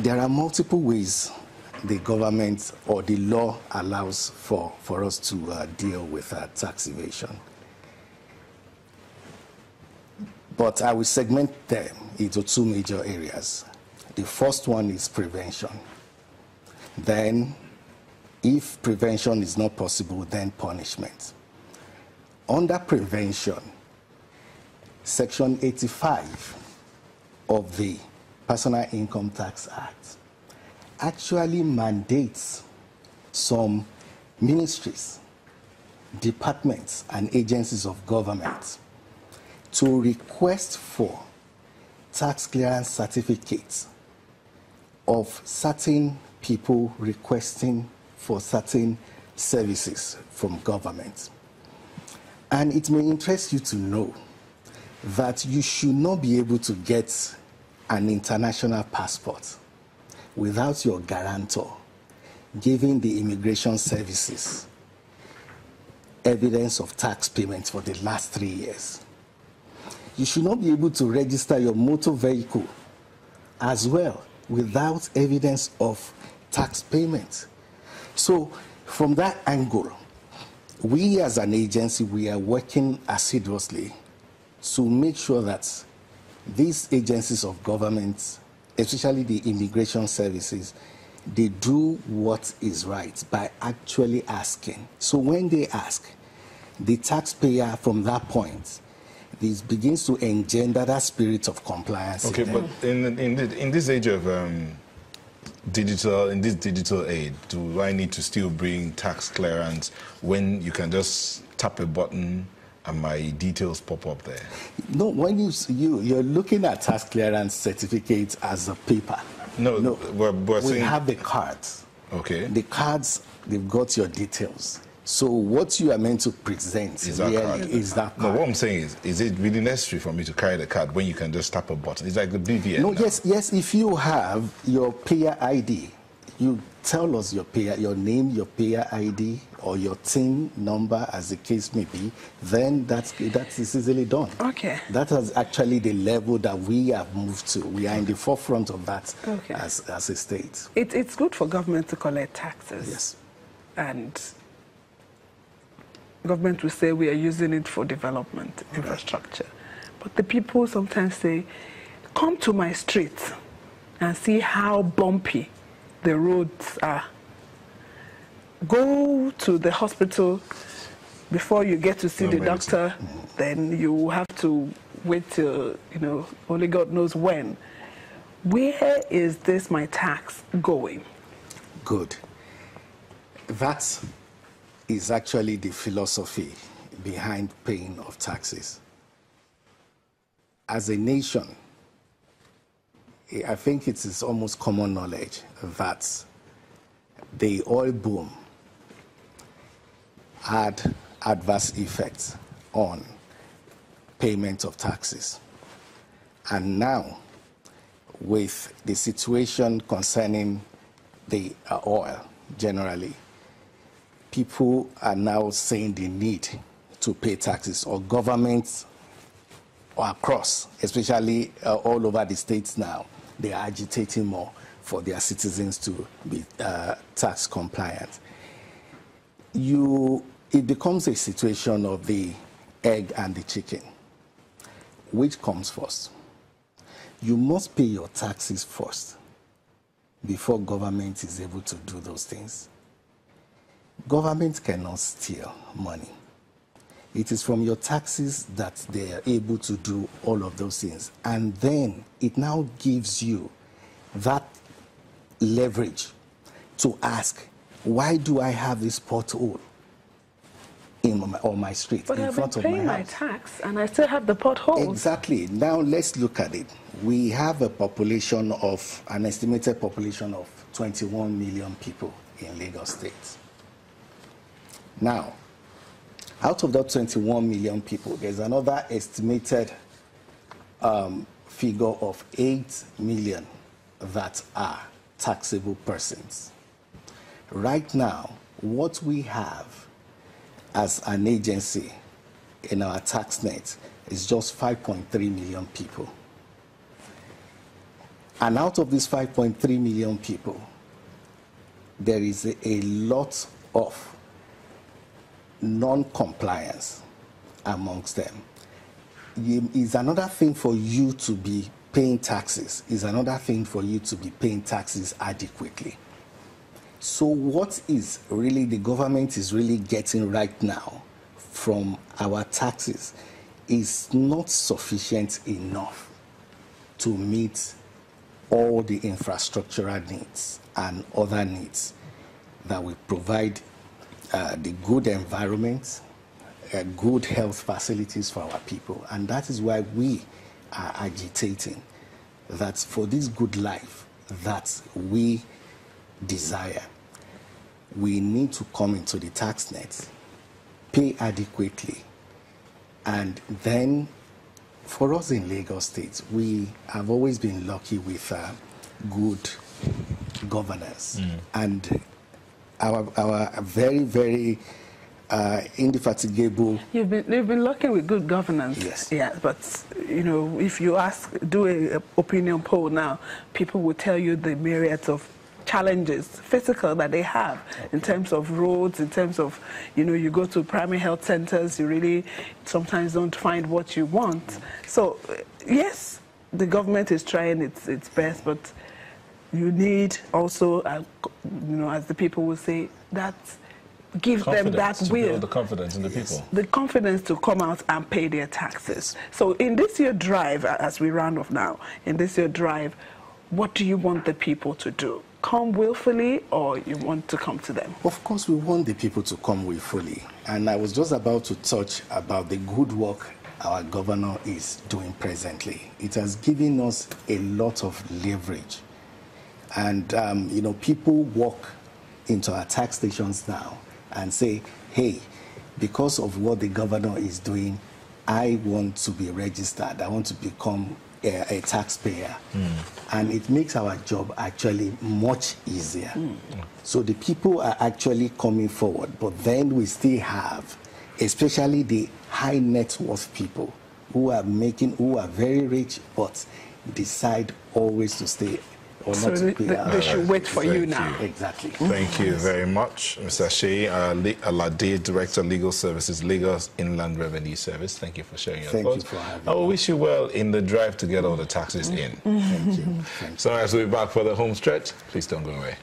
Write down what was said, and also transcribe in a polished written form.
There are multiple ways the government or the law allows for us to deal with tax evasion. But I will segment them into two major areas. The first one is prevention. Then, if prevention is not possible, then punishment. Under prevention, Section 85 of the Personal Income Tax Act actually mandates some ministries, departments, and agencies of government to request for tax clearance certificates of certain people requesting for certain services from government. And it may interest you to know that you should not be able to get an international passport without your guarantor giving the immigration services evidence of tax payments for the last 3 years. You should not be able to register your motor vehicle as well without evidence of tax payments. So from that angle, we as an agency, we are working assiduously to make sure that these agencies of government, especially the immigration services, they do what is right by actually asking. So when they ask, the taxpayer from that point, this begins to engender that spirit of compliance. Okay, but in this age of digital age, do I need to still bring tax clearance when you can just tap a button and my details pop up there? No, when you're looking at tax clearance certificates as a paper. No, we have the cards. Okay. The cards, they've got your details. So what you are meant to present is that card. No, what I'm saying is it really necessary for me to carry the card when you can just tap a button? It's like the BVN. No, yes, if you have your payer ID, you tell us your name, your payer ID, or your TIN number, as the case may be, then that is easily done. Okay. That is actually the level that we have moved to. We are in the forefront of that as a state. It's good for government to collect taxes. Yes. And government will say we are using it for development, infrastructure. But the people sometimes say, come to my street and see how bumpy the roads are. Go to the hospital before you get to see the doctor, then you have to wait till, only God knows when. Where is this, my tax, going? Good. That is actually the philosophy behind paying of taxes. As a nation, I think it is almost common knowledge that the oil boom had adverse effects on payment of taxes. And now, with the situation concerning the oil generally, people are now saying the need to pay taxes, or governments across, especially all over the states now, they are agitating more for their citizens to be tax compliant. It becomes a situation of the egg and the chicken. Which comes first? You must pay your taxes first before government is able to do those things. Government cannot steal money. It is from your taxes that they are able to do all of those things. And then it now gives you that leverage to ask, why do I have this pothole on my street, but in front of my house? But I've been paying my tax and I still have the potholes. Exactly. Now let's look at it. We have an estimated population of 21 million people in Lagos State. Now, out of that 21 million people, there's another estimated figure of 8 million that are taxable persons. Right now, what we have as an agency in our tax net is just 5.3 million people. And out of these 5.3 million people, there is a lot of non-compliance amongst them. It's another thing for you to be paying taxes. It's another thing for you to be paying taxes adequately. So what is really the government is really getting right now from our taxes is not sufficient enough to meet all the infrastructural needs and other needs that will provide the good environment, good health facilities for our people. And that is why we are agitating that for this good life that we desire, we need to come into the tax net, pay adequately, and then for us in Lagos State, we have always been lucky with good governance. And our very, very indefatigable... You've been lucky with good governance. Yes. Yeah, but, you know, if you do an opinion poll now, people will tell you the myriads of challenges, physical, that they have in terms of roads, in terms of, you know, you go to primary health centers, you really sometimes don't find what you want. So, yes, the government is trying its best, but you need also, you know, as the people will say, that give them that will. Build the confidence in the people. The confidence to come out and pay their taxes. So in this year drive, as we round off now, in this year drive, what do you want the people to do? Come willfully, or you want to come to them? Of course, we want the people to come willfully. And I was just about to touch about the good work our governor is doing presently. It has given us a lot of leverage. And, you know, people walk into our tax stations now and say, hey, because of what the governor is doing, I want to be registered. I want to become a taxpayer. And it makes our job actually much easier. So the people are actually coming forward, but then we still have, especially the high net worth people who are very rich, but decide always to stay or so not to pay. They should wait for you now. Exactly. Thank you very much, Mr. Shea, Alade, Director of Legal Services, Lagos Inland Revenue Service. Thank you for sharing your thoughts. Thank you for having me. I will wish you well in the drive to get all the taxes in. Thank you. So as we're back for the home stretch, please don't go away.